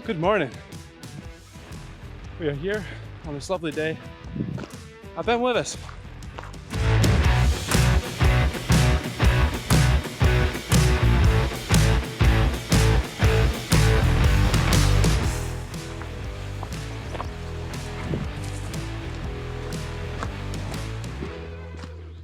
Good morning. We are here on this lovely day at Ben Wyvis.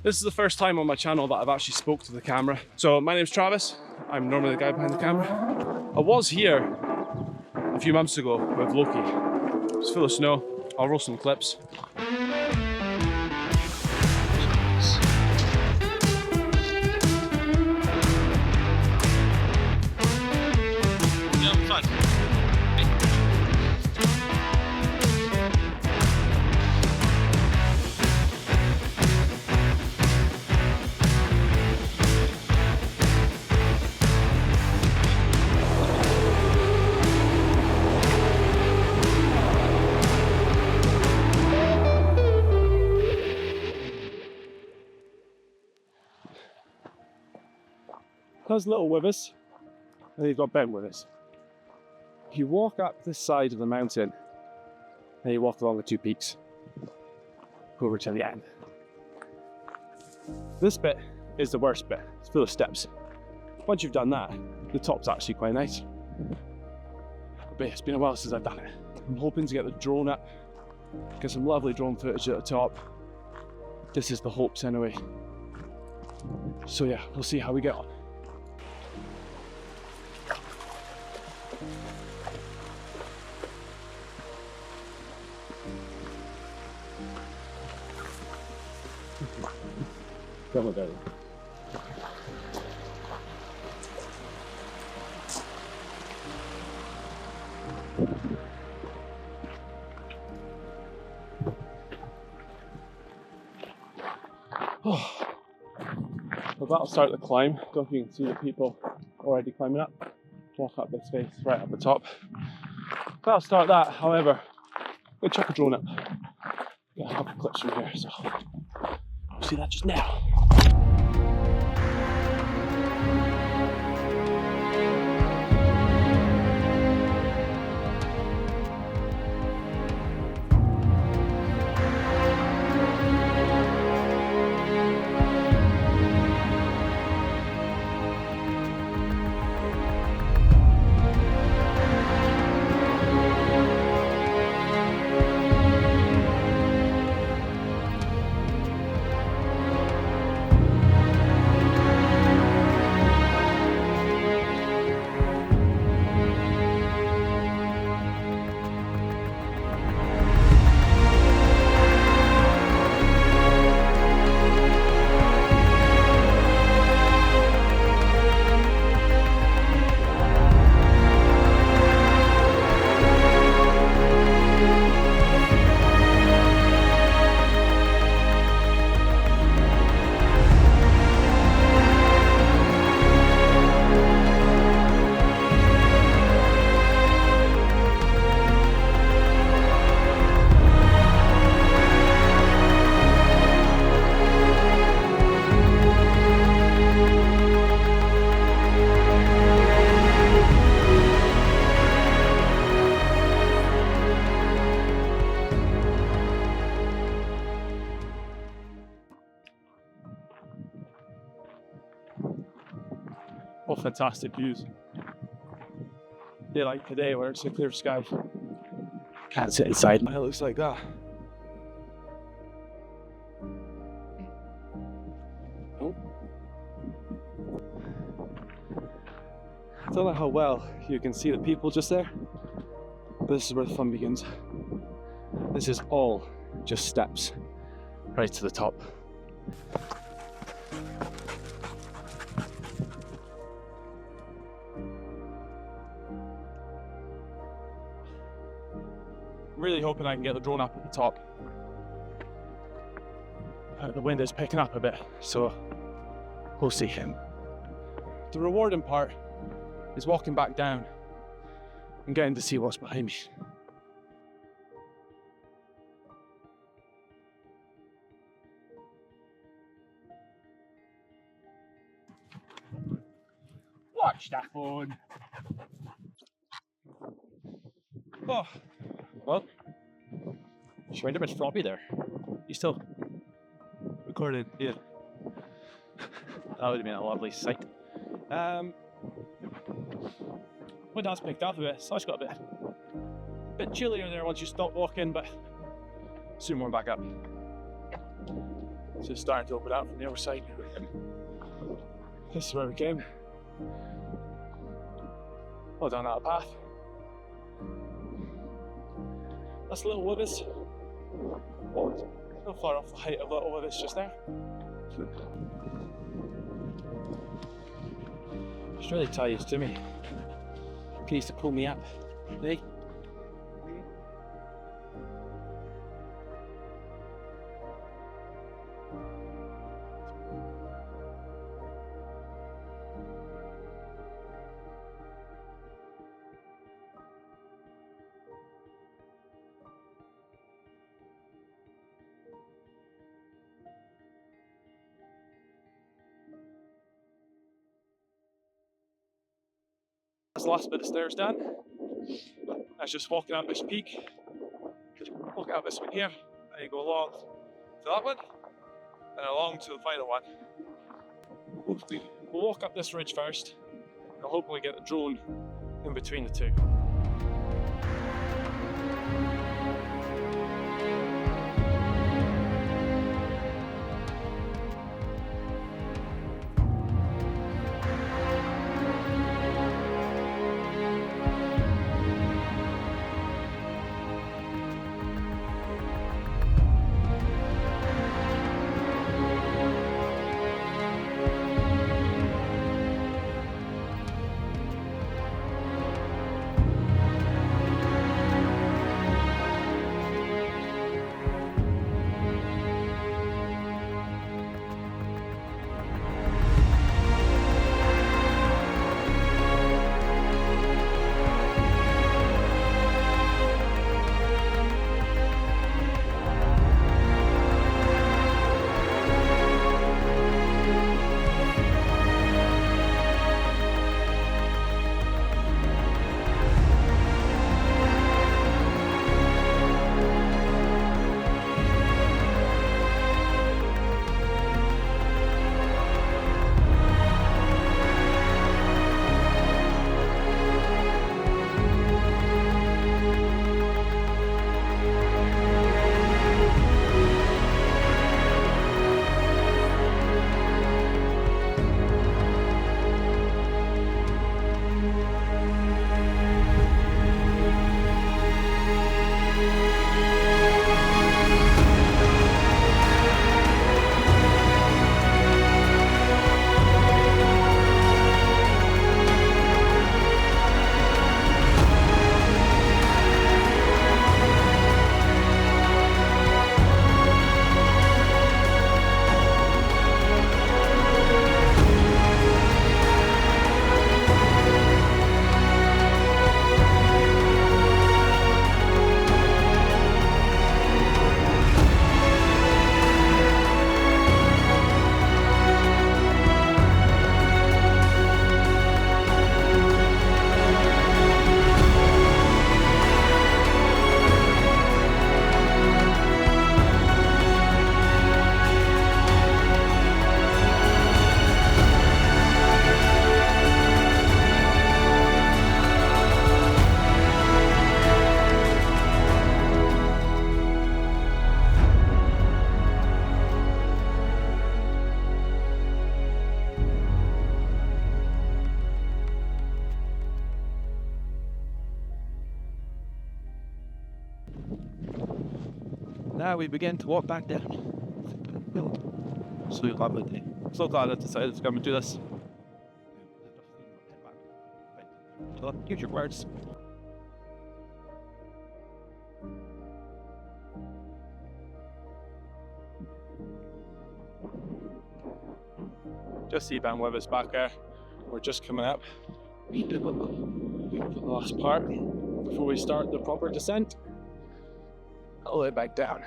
This is the first time on my channel that I've actually spoke to the camera. So my name's Travis. I'm normally the guy behind the camera. I was here a few months ago with Loki. It's full of snow. I'll roll some clips. Yeah, fun. There's Little Wyvis, and you've got Ben Wyvis. If you walk up this side of the mountain, and you walk along the two peaks, over to the end. This bit is the worst bit. It's full of steps. Once you've done that, the top's actually quite nice. But it's been a while since I've done it. I'm hoping to get the drone up, get some lovely drone footage at the top. This is the hopes anyway. So yeah, we'll see how we get on. Come on, darling. Oh. Well, that'll start the climb. Don't know if you can see the people already climbing up. Walk up this face right up the top. That'll start that. However, we'll chuck a drone up. Got a couple of clips from here, so we'll see that just now. Oh, fantastic views. Day like today where it's a clear sky. Can't sit inside. It looks like that. Oh. I don't know how well you can see the people just there, but this is where the fun begins. This is all just steps right to the top. Really hoping I can get the drone up at the top. The wind is picking up a bit, so we'll see. The rewarding part is walking back down and getting to see what's behind me. Watch that phone. Oh, well, she went a bit floppy there. You still recording? Yeah. That would have been a lovely sight. Wind has picked up a bit, so it's got a bit chillier there once you stop walking, but soon we're back up. So it's starting to open up from the other side. This is where we came. Well down that path. That's Little Wyvis. Oh, not far off the height of Little Wyvis just there. She's really ties to me. She used to pull me up. Hey? That's the last bit of stairs done. I was just walking up this peak, walking up this one here, and you go along to that one, and along to the final one. We'll walk up this ridge first, and hopefully get the drone in between the two. Now we begin to walk back down. So lovely day. So glad I decided to come and do this. So use your words. Just see Ben Wyvis back there. We're just coming up. The last part before we start the proper descent. All the way back down.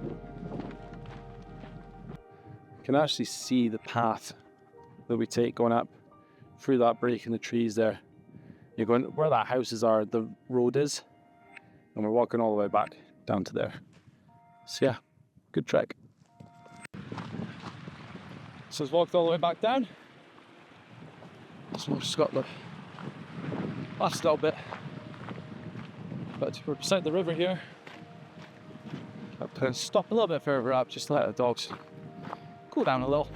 You can actually see the path that we take going up through that break in the trees there. You're going where that houses are, the road is, and we're walking all the way back down to there. So yeah, good trek. So we've walked all the way back down. So we've just got the last little bit. But we're beside the river here. I'm going to stop a little bit further up just to let the dogs cool down a little.